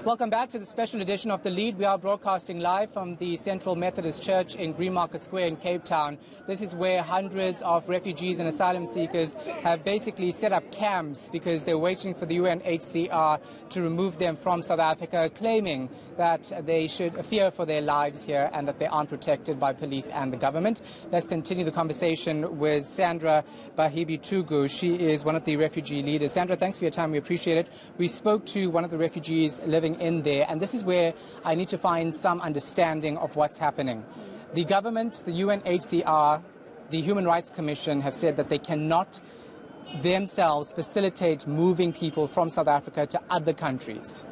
Welcome back to the special edition of The Lead. We are broadcasting live from the Central Methodist Church in Greenmarket Square in Cape Town. This is where hundreds of refugees and asylum seekers have basically set up camps because they're waiting for the UNHCR to remove them from South Africa, claiming that they should fear for their lives here and that they aren't protected by police and the government. Let's continue the conversation with Sandra Bahibitugu. She is one of the refugee leaders. Sandra, thanks for your time. We appreciate it. We spoke to one of the refugees living in there, and this is where I need to find some understanding of what's happening. The government, the UNHCR, the Human Rights Commission have said that they cannot themselves facilitate moving people from South Africa to other countries.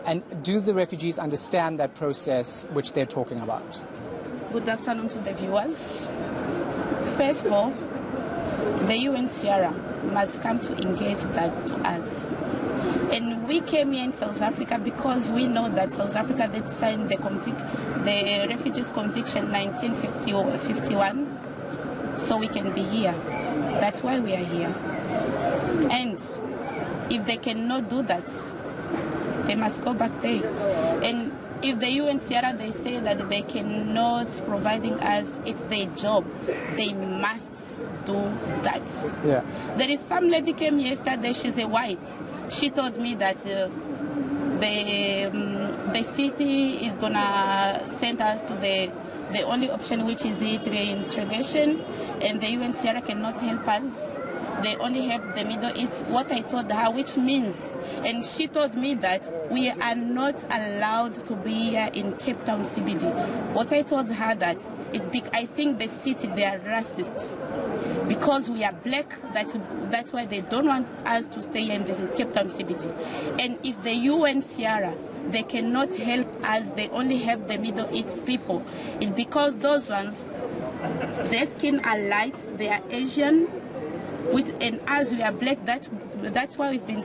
And do the refugees understand that process which they're talking about? Good afternoon to the viewers. First of all, the UNHCR must come to engage that to us. And we came here in South Africa because we know that South Africa did sign the Refugees Convention 1951, so we can be here. That's why we are here. And if they cannot do that, they must go back there. And if the UNHCR, they say that they cannot providing us, it's their job, they must do that. Yeah. There is some lady came yesterday, she's a white. She told me that the city is gonna send us to the only option, which is reintegration, and the UNHCR cannot help us. They only help the Middle East. What I told her, which means, and she told me that we are not allowed to be here in Cape Town CBD. What I told her that I think the city, they are racist because we are black. That's why they don't want us to stay here in the Cape Town CBD. And if the UNHCR, they cannot help us, they only help the Middle East people. It's because those ones, their skin are light, they are Asian. And as we are black, that's why we've been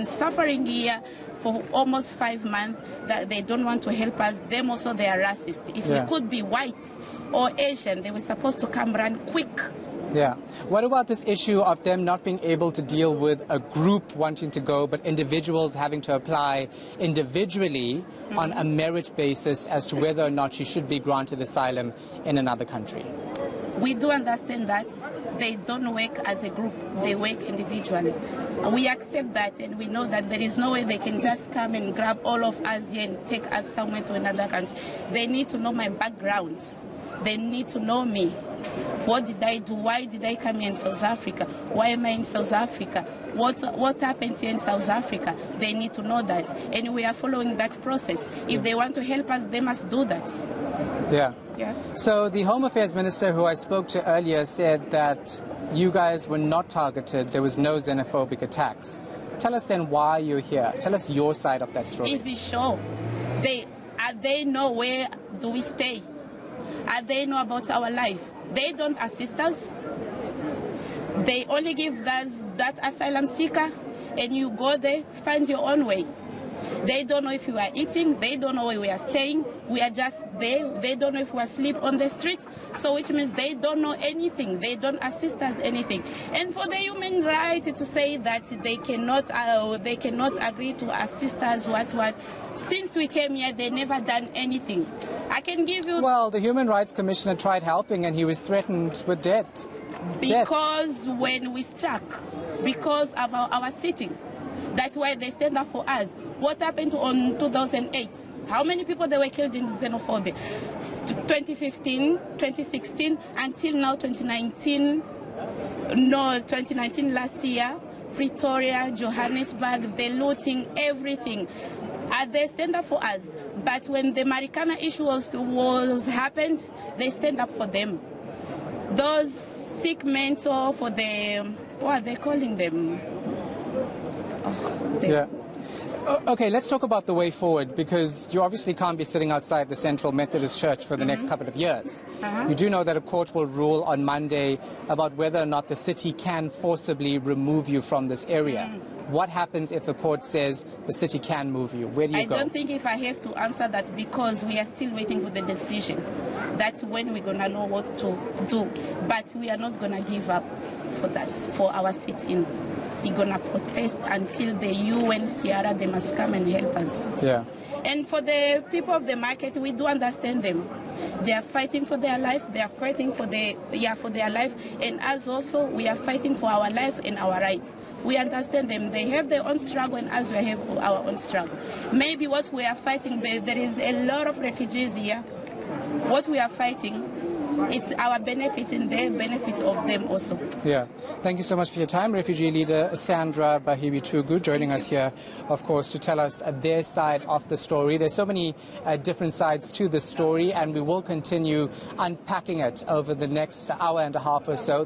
suffering here for almost 5 months, that they don't want to help us. Them also, they are racist. If we could be white or Asian, they were supposed to come run quick. Yeah. What about this issue of them not being able to deal with a group wanting to go, but individuals having to apply individually on a merit basis as to whether or not she should be granted asylum in another country? We do understand that they don't work as a group, they work individually. We accept that, and we know that there is no way they can just come and grab all of us here and take us somewhere to another country. They need to know my background. They need to know me. What did I do? Why did I come here in South Africa? Why am I in South Africa? What happened here in South Africa? They need to know that. And we are following that process. If they want to help us, they must do that. Yeah. Yeah. So the Home Affairs Minister who I spoke to earlier said that you guys were not targeted. There was no xenophobic attacks. Tell us then why you're here. Tell us your side of that story. Easy show. They know where do we stay. They know about our life. They don't assist us. They only give us that asylum seeker, and you go there, find your own way. They don't know if you are eating. They don't know where we are staying. We are just there. They don't know if we are asleep on the street. So which means they don't know anything. They don't assist us anything. And for the human right to say that they cannot agree to assist us, what? Since we came here, they never done anything. I can give you... Well, the Human Rights Commissioner tried helping and he was threatened with death. Because when we struck, because of our sitting, that's why they stand up for us. What happened on 2008? How many people they were killed in xenophobia? 2015, 2016, until now 2019. No, 2019 last year, Pretoria, Johannesburg, the looting, everything. They stand up for us. But when the Marikana issue was happened, they stand up for them. Those sick mentor for the, what are they calling them? Yeah. Okay, let's talk about the way forward, because you obviously can't be sitting outside the Central Methodist Church for the next couple of years. You do know that a court will rule on Monday about whether or not the city can forcibly remove you from this area. What happens if the court says the city can move you? Where do you go? I don't think if I have to answer that, because we are still waiting for the decision. That's when we're going to know what to do. But we are not going to give up for that, for our sit-in. we're going to protest until the UNHCR, they must come and help us. Yeah. And for the people of the market, we do understand them. They are fighting for their life. They are fighting for their life. And us also, we are fighting for our life and our rights. We understand them. They have their own struggle, and us, we have our own struggle. Maybe what we are fighting, there is a lot of refugees here. What we are fighting, it's our benefit and their benefit of them also. Yeah. Thank you so much for your time, refugee leader Sandra Bahibitugu, joining us here, of course, to tell us their side of the story. There's so many different sides to the story, and we will continue unpacking it over the next hour and a half or so.